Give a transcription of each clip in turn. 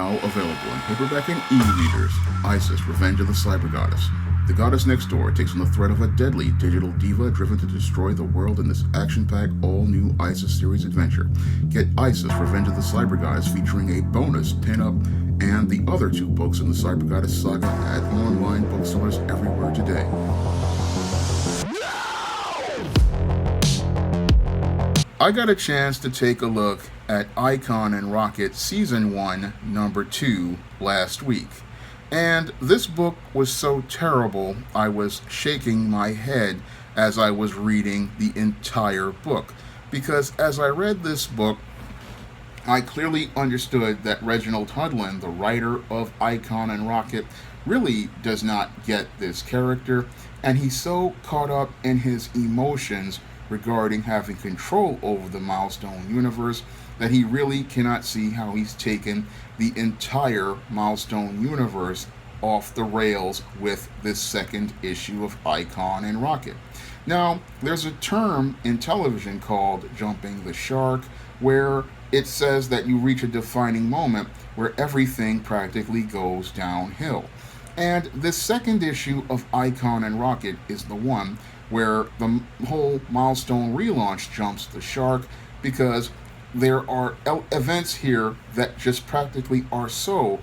Now available in paperback and e-readers, Isis, Revenge of the Cyber Goddess. The goddess next door takes on the threat of a deadly digital diva driven to destroy the world in this action-packed, all-new Isis series adventure. Get Isis, Revenge of the Cyber Goddess featuring a bonus pin-up and the other two books in the Cyber Goddess saga at online bookstores everywhere today. I got a chance to take a look at Icon and Rocket Season 1, Number 2 last week. And this book was so terrible, I was shaking my head as I was reading the entire book. Because as I read this book, I clearly understood that Reginald Hudlin, the writer of Icon and Rocket, really does not get this character, and he's so caught up in his emotions regarding having control over the Milestone universe that he really cannot see how he's taken the entire Milestone universe off the rails with this second issue of Icon and Rocket. Now, there's a term in television called jumping the shark, where it says that you reach a defining moment where everything practically goes downhill. And this second issue of Icon and Rocket is the one where the whole Milestone relaunch jumps the shark, because there are events here that just practically are so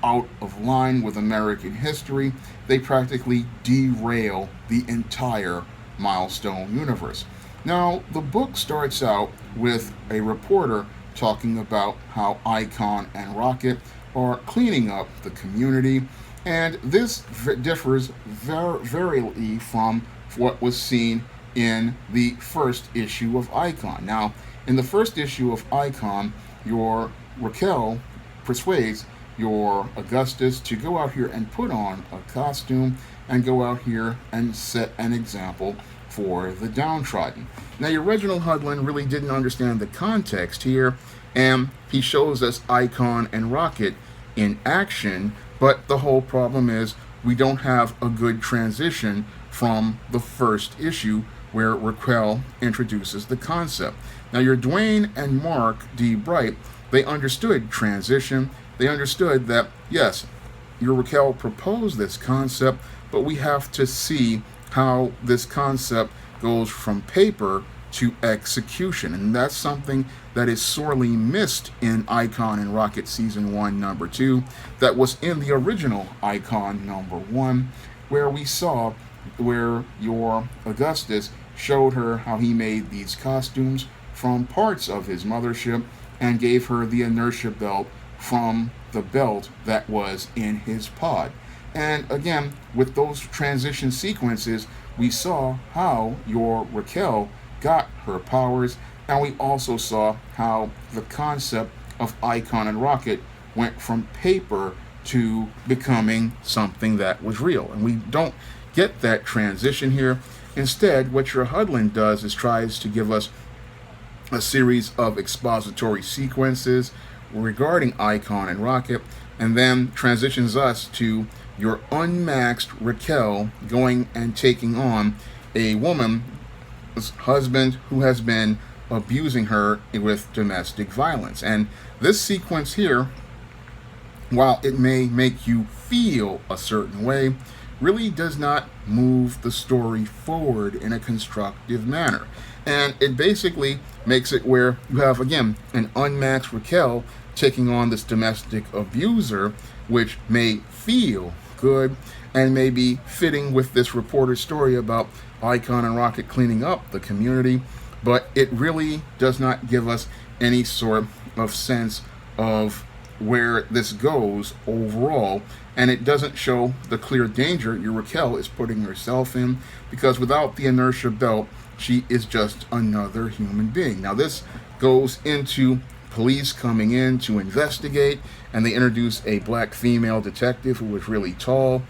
out of line with American history, they practically derail the entire Milestone universe. Now, the book starts out with a reporter talking about how Icon and Rocket are cleaning up the community, and this differs very from what was seen in the first issue of Icon. Now, in the first issue of Icon, your Raquel persuades your Augustus to go out here and put on a costume and go out here and set an example for the downtrodden. Now, your Reginald Hudlin really didn't understand the context here, and he shows us Icon and Rocket in action, but the whole problem is we don't have a good transition from the first issue where Raquel introduces the concept. Now, your Dwayne and Mark D. Bright, they understood transition. They understood that, yes, your Raquel proposed this concept, but we have to see how this concept goes from paper to execution. And that's something that is sorely missed in Icon and Rocket Season 1, Number 2, that was in the original Icon Number 1, where we saw where your Augustus showed her how he made these costumes from parts of his mothership and gave her the inertia belt from the belt that was in his pod. And again, with those transition sequences, we saw how your Raquel got her powers, and we also saw how the concept of Icon and Rocket went from paper to becoming something that was real. And we don't get that transition here. Instead, what your Hudlin does is tries to give us a series of expository sequences regarding Icon and Rocket, and then transitions us to your unmaxed Raquel going and taking on a woman's husband who has been abusing her with domestic violence. And this sequence here, while it may make you feel a certain way, really does not move the story forward in a constructive manner. And it basically makes it where you have, again, an unmatched Raquel taking on this domestic abuser, which may feel good and may be fitting with this reporter's story about Icon and Rocket cleaning up the community, but it really does not give us any sort of sense of where this goes overall, and it doesn't show the clear danger your Raquel is putting herself in, because without the inertia belt, she is just another human being. Now, this goes into police coming in to investigate, and they introduce a black female detective who was really tall,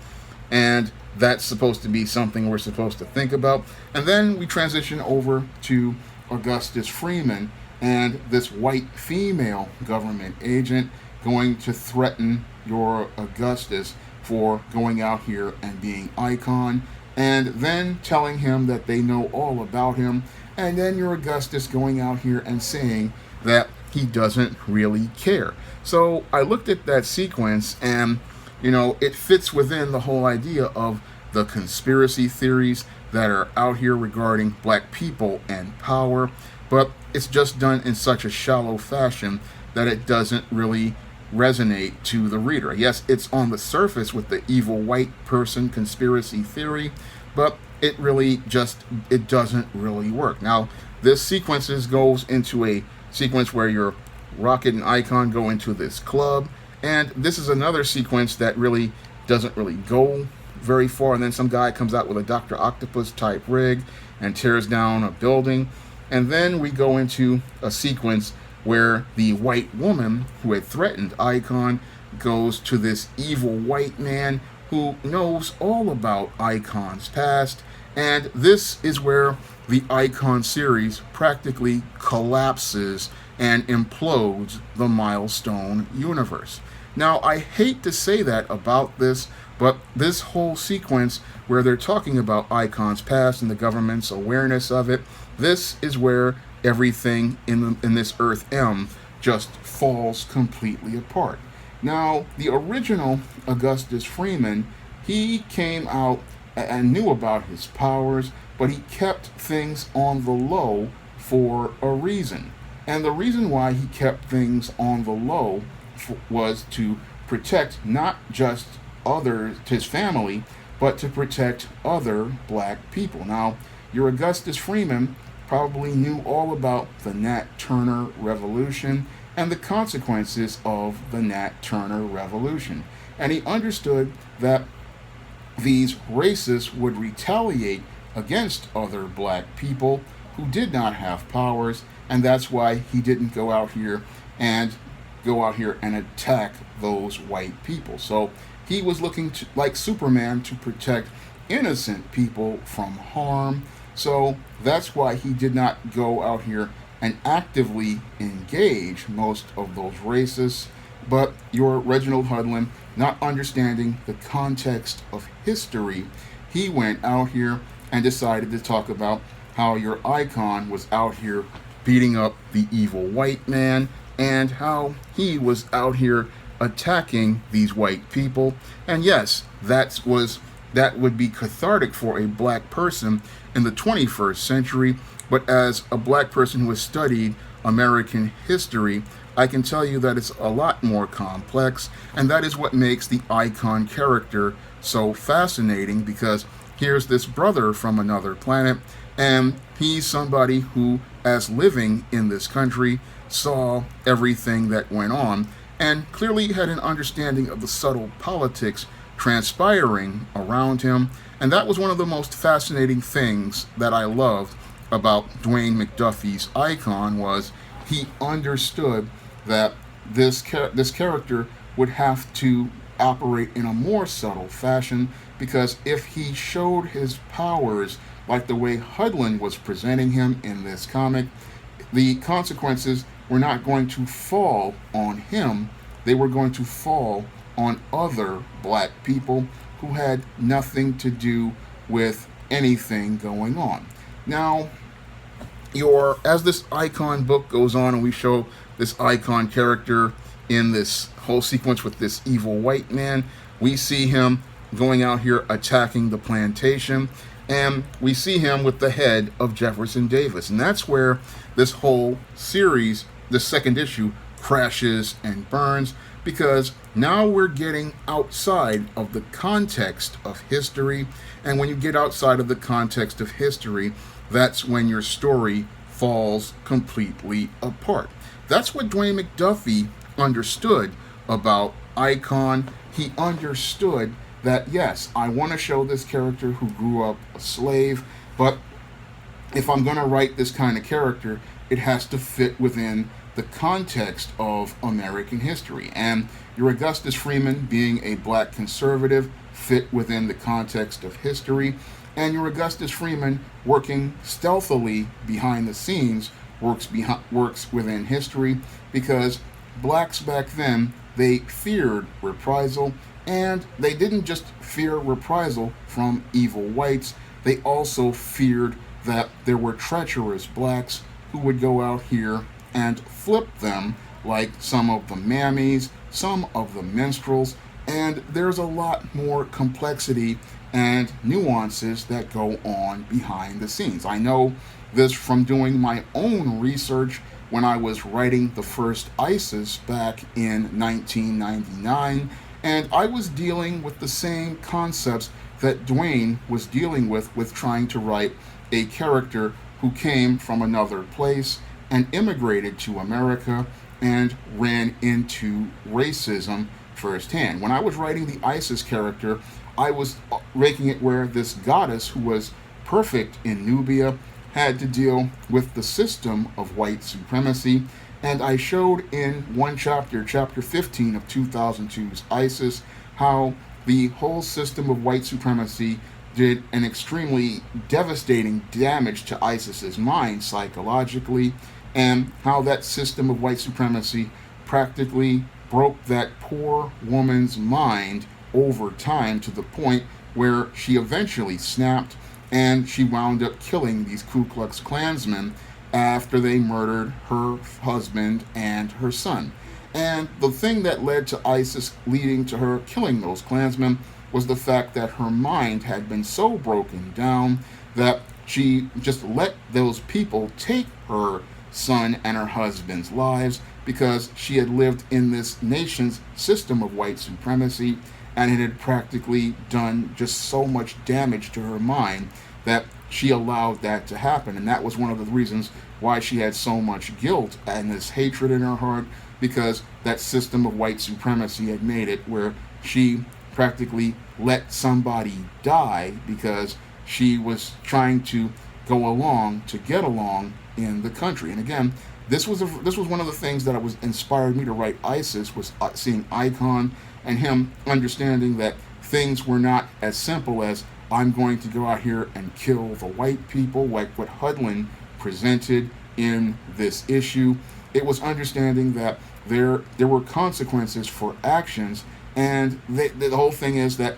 and that's supposed to be something we're supposed to think about. And then we transition over to Augustus Freeman and this white female government agent going to threaten your Augustus for going out here and being Icon, and then telling him that they know all about him, and then your Augustus going out here and saying that he doesn't really care. So I looked at that sequence, and it fits within the whole idea of the conspiracy theories that are out here regarding black people and power, but it's just done in such a shallow fashion that it doesn't really resonate to the reader. Yes, it's on the surface with the evil white person conspiracy theory, but it doesn't really work. Now, this goes into a sequence where your Rocket and Icon go into this club, and this is another sequence that really doesn't really go very far, and then some guy comes out with a Dr. Octopus type rig and tears down a building. And then we go into a sequence where the white woman who had threatened Icon goes to this evil white man who knows all about Icon's past, and this is where the Icon series practically collapses and implodes the Milestone universe. Now, I hate to say that about this, but this whole sequence where they're talking about Icon's past and the government's awareness of it, this is where everything in this Earth M just falls completely apart. Now, the original Augustus Freeman, he came out and knew about his powers, but he kept things on the low for a reason. And the reason why he kept things on the low was to protect not just his family, but to protect other black people. Now, your Augustus Freeman probably knew all about the Nat Turner Revolution and the consequences of the Nat Turner Revolution. And he understood that these racists would retaliate against other black people who did not have powers, and that's why he didn't go out here and attack those white people. So he was looking to, like Superman, to protect innocent people from harm. So that's why he did not go out here and actively engage most of those racists. But your Reginald Hudlin, not understanding the context of history, he went out here and decided to talk about how your Icon was out here beating up the evil white man and how he was out here attacking these white people. And yes, that would be cathartic for a black person in the 21st century, but as a black person who has studied American history, I can tell you that it's a lot more complex, and that is what makes the Icon character so fascinating, because here's this brother from another planet, and he's somebody who, as living in this country, saw everything that went on, and clearly had an understanding of the subtle politics transpiring around him. And that was one of the most fascinating things that I loved about Dwayne McDuffie's Icon, was he understood that this character would have to operate in a more subtle fashion, because if he showed his powers like the way Hudlin was presenting him in this comic, the consequences were not going to fall on him, they were going to fall on other black people who had nothing to do with anything going on. Now, as this Icon book goes on and we show this Icon character in this whole sequence with this evil white man, we see him going out here attacking the plantation, and we see him with the head of Jefferson Davis. And that's where this whole series, the second issue, crashes and burns, because now we're getting outside of the context of history. And when you get outside of the context of history, that's when your story falls completely apart. That's what Dwayne McDuffie understood about Icon. He understood that, yes, I want to show this character who grew up a slave, but if I'm going to write this kind of character, it has to fit within the context of American history. And your Augustus Freeman, being a black conservative, fit within the context of history. And your Augustus Freeman, working stealthily behind the scenes, works within history, because blacks back then, they feared reprisal, and they didn't just fear reprisal from evil whites, they also feared that there were treacherous blacks who would go out here and flip them, like some of the mammies, some of the minstrels, and there's a lot more complexity and nuances that go on behind the scenes. I know this from doing my own research when I was writing the first ISIS back in 1999, and I was dealing with the same concepts that Dwayne was dealing with trying to write a character who came from another place and immigrated to America and ran into racism firsthand. When I was writing the ISIS character, I was making it where this goddess who was perfect in Nubia had to deal with the system of white supremacy. And I showed in one chapter, chapter 15 of 2002's ISIS, how the whole system of white supremacy did an extremely devastating damage to ISIS's mind psychologically, and how that system of white supremacy practically broke that poor woman's mind over time to the point where she eventually snapped and she wound up killing these Ku Klux Klansmen after they murdered her husband and her son. And the thing that led to ISIS leading to her killing those Klansmen was the fact that her mind had been so broken down that she just let those people take her son and her husband's lives because she had lived in this nation's system of white supremacy, and it had practically done just so much damage to her mind that she allowed that to happen. And that was one of the reasons why she had so much guilt and this hatred in her heart, because that system of white supremacy had made it where she practically let somebody die because she was trying to go along to get along in the country. And again, this was one of the things that was inspired me to write ISIS, was seeing Icon and him understanding that things were not as simple as I'm going to go out here and kill the white people, like what Hudlin presented in this issue. It was understanding that there were consequences for actions, and the whole thing is that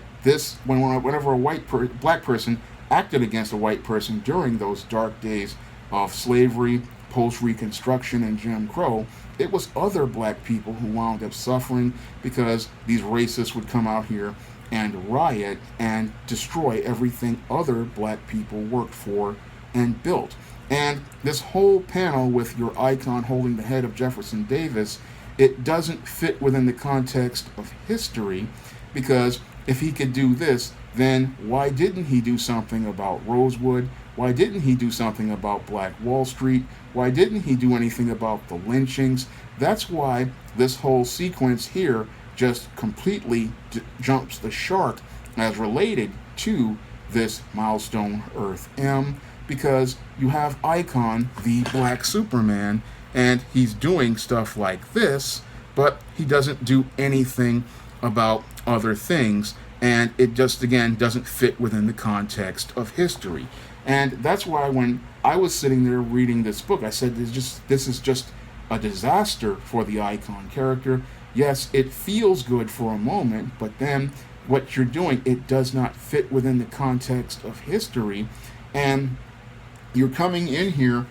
whenever a black person acted against a white person during those dark days of slavery, post-Reconstruction, and Jim Crow, it was other black people who wound up suffering because these racists would come out here and riot and destroy everything other black people worked for and built. And this whole panel with your Icon holding the head of Jefferson Davis, it doesn't fit within the context of history, because if he could do this, then why didn't he do something about Rosewood? Why didn't he do something about Black Wall Street? Why didn't he do anything about the lynchings? That's why this whole sequence here just completely jumps the shark as related to this milestone Earth M, because you have Icon, the Black Superman, and he's doing stuff like this, but he doesn't do anything about other things, and it just, again, doesn't fit within the context of history. And that's why when I was sitting there reading this book, I said, this is just a disaster for the Icon character. Yes, it feels good for a moment, but then what you're doing, it does not fit within the context of history, and you're coming in here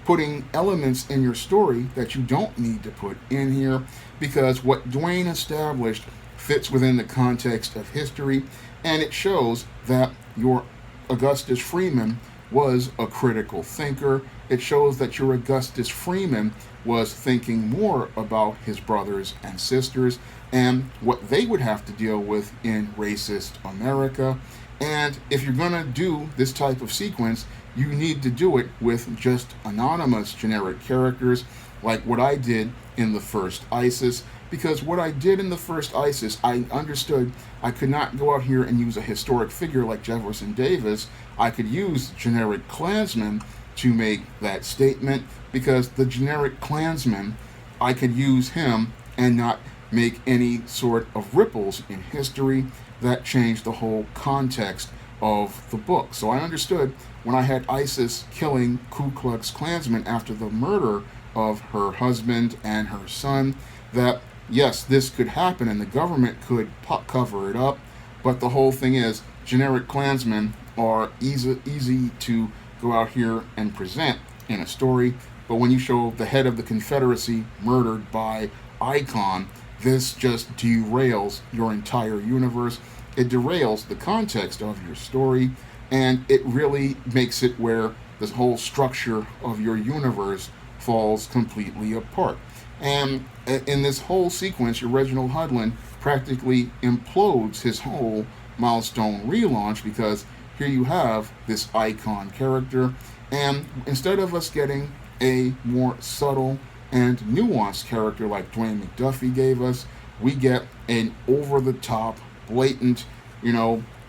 putting elements in your story that you don't need to put in here, because what Dwayne established fits within the context of history, and it shows that your Augustus Freeman was a critical thinker. It shows that your Augustus Freeman was thinking more about his brothers and sisters and what they would have to deal with in racist America. And if you're going to do this type of sequence, you need to do it with just anonymous generic characters, like what I did in the first ISIS. Because what I did in the first ISIS, I understood I could not go out here and use a historic figure like Jefferson Davis. I could use generic Klansmen to make that statement, because the generic Klansman, I could use him and not make any sort of ripples in history that changed the whole context of the book. So I understood when I had Isis killing Ku Klux Klansmen after the murder of her husband and her son, that yes, this could happen and the government could cover it up, but the whole thing is generic Klansmen are easy to go out here and present in a story, But when you show the head of the Confederacy murdered by Icon, this just derails your entire universe. It derails the context of your story, and it really makes it where this whole structure of your universe falls completely apart. And in this whole sequence, your Reginald Hudlin practically implodes his whole Milestone relaunch, because here you have this Icon character, and instead of us getting a more subtle and nuanced character like Dwayne McDuffie gave us, we get an over the top, blatant,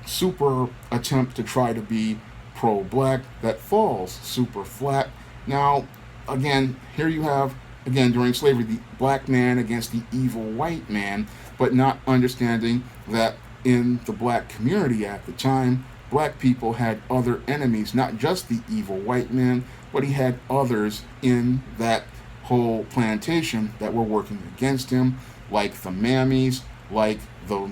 super attempt to try to be pro black that falls super flat. Now, again, here you have, again, during slavery, the black man against the evil white man, but not understanding that in the black community at the time, black people had other enemies, not just the evil white man, but he had others in that whole plantation that were working against him, like the mammies, like the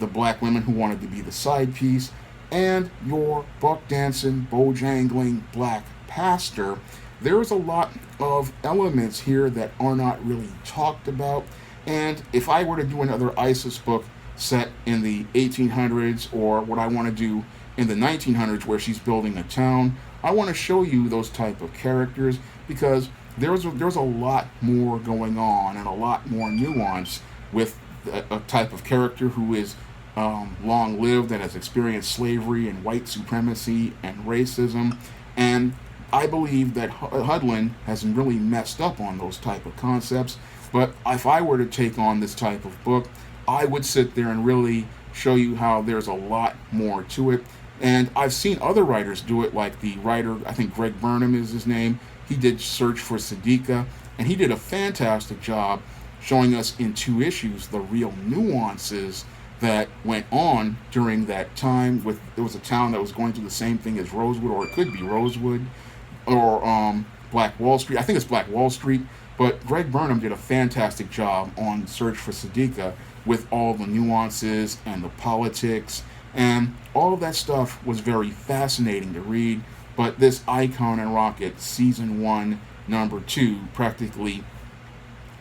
black women who wanted to be the side piece, and your buck dancing, bojangling black pastor. There's a lot of elements here that are not really talked about. And if I were to do another ISIS book set in the 1800s, or what I want to do in the 1900s where she's building a town, I want to show you those type of characters, because there's a lot more going on and a lot more nuance with a type of character who is long-lived and has experienced slavery and white supremacy and racism. And I believe that Hudlin has really messed up on those type of concepts. But if I were to take on this type of book, I would sit there and really show you how there's a lot more to it. And I've seen other writers do it, like the writer, I think Greg Burnham is his name. He did Search for Siddiqa, and he did a fantastic job showing us in 2 issues the real nuances that went on during that time. There was a town that was going through the same thing as Rosewood, or it could be Rosewood, or Black Wall Street. I think it's Black Wall Street. But Greg Burnham did a fantastic job on Search for Siddiqa with all the nuances and the politics, and all of that stuff was very fascinating to read. But this Icon and Rocket Season 1, Number 2 practically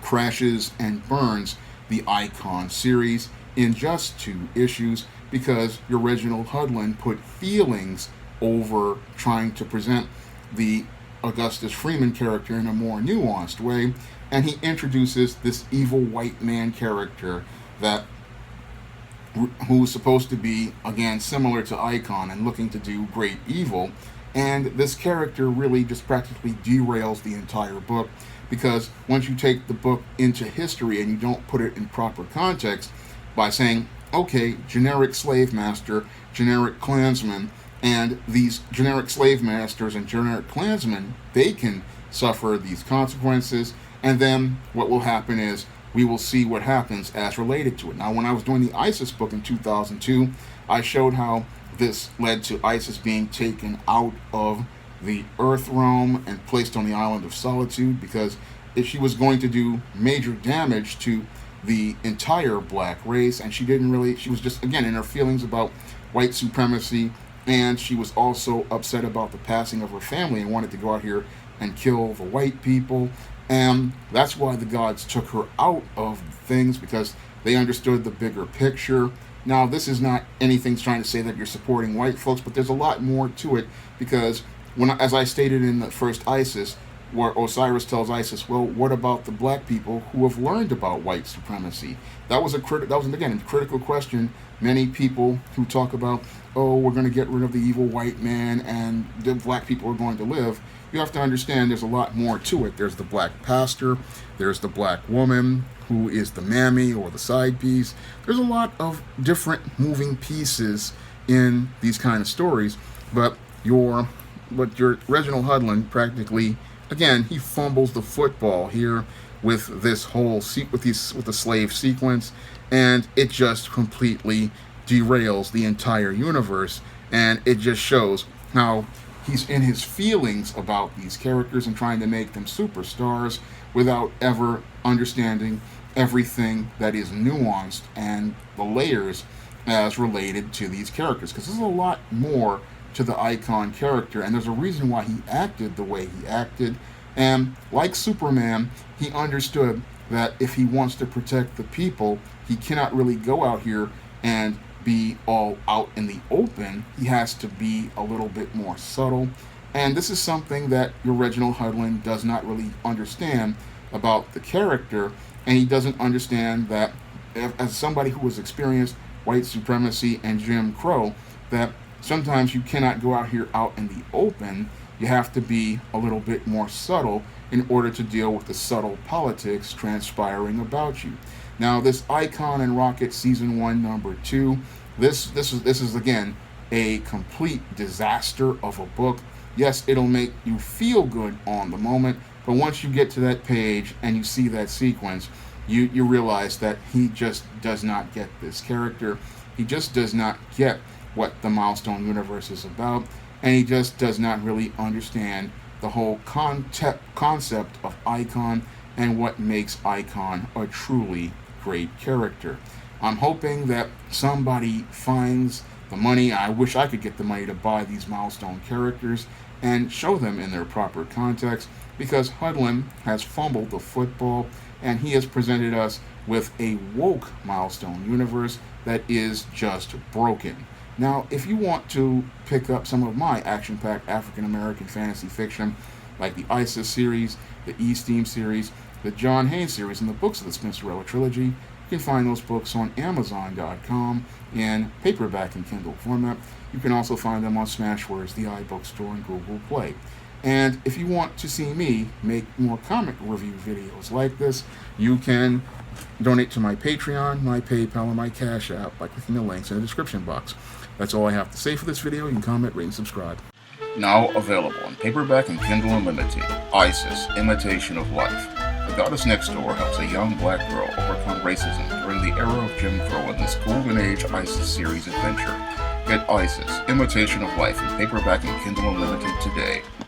crashes and burns the Icon series in just 2 issues, because your Reginald Hudlin put feelings over trying to present the Augustus Freeman character in a more nuanced way, and he introduces this evil white man character that who's supposed to be, again, similar to Icon and looking to do great evil. And this character really just practically derails the entire book, because once you take the book into history and you don't put it in proper context by saying, okay, generic slave master, generic Klansman, and these generic slave masters and generic Klansmen, they can suffer these consequences, and then what will happen is we will see what happens as related to it. Now, when I was doing the ISIS book in 2002, I showed how this led to ISIS being taken out of the Earth realm and placed on the island of Solitude, because if she was going to do major damage to the entire black race, and she was just, again, in her feelings about white supremacy, and she was also upset about the passing of her family and wanted to go out here and kill the white people. And that's why the gods took her out of things, because they understood the bigger picture. Now, this is not anything trying to say that you're supporting white folks, but there's a lot more to it, because as I stated in the first ISIS, where Osiris tells Isis, well, what about the black people who have learned about white supremacy? That was again a critical question. Many people who talk about, oh, we're going to get rid of the evil white man and the black people are going to live. You have to understand there's a lot more to it. There's the black pastor, there's the black woman who is the mammy or the side piece. There's a lot of different moving pieces in these kind of stories, but your Reginald Hudlin practically, again, he fumbles the football here with this whole with the slave sequence, and it just completely derails the entire universe, and it just shows how he's in his feelings about these characters and trying to make them superstars without ever understanding everything that is nuanced and the layers as related to these characters, because there's a lot more to the Icon character, and there's a reason why he acted the way he acted. And like Superman, he understood that if he wants to protect the people, he cannot really go out here and be all out in the open. He has to be a little bit more subtle. And this is something that your Reginald Hudlin does not really understand about the character, and he doesn't understand that as somebody who has experienced white supremacy and Jim Crow, that sometimes you cannot go out here out in the open. You have to be a little bit more subtle in order to deal with the subtle politics transpiring about you. Now, this Icon and Rocket Season 1, Number 2, this is again a complete disaster of a book. Yes, it'll make you feel good on the moment, but once you get to that page and you see that sequence, you realize that he just does not get this character. He just does not get what the Milestone universe is about, and he just does not really understand the whole concept of Icon and what makes Icon a truly great character. I'm hoping that somebody finds the money. I wish I could get the money to buy these Milestone characters and show them in their proper context, because Hudlin has fumbled the football and he has presented us with a woke Milestone universe that is just broken. Now, if you want to pick up some of my action-packed African-American fantasy fiction, like the ISIS series, the E-Steam series, the John Haynes series, and the books of the Spencerella trilogy, you can find those books on Amazon.com in paperback and Kindle format. You can also find them on Smashwords, the iBookstore, and Google Play. And if you want to see me make more comic review videos like this, you can donate to my Patreon, my PayPal, and my Cash App by clicking the links in the description box. That's all I have to say for this video. You can comment, rate, and subscribe. Now available in paperback and Kindle Unlimited, ISIS, Imitation of Life. The Goddess Next Door helps a young black girl overcome racism during the era of Jim Crow in this Golden Age ISIS series adventure. Get ISIS, Imitation of Life in paperback and Kindle Unlimited today.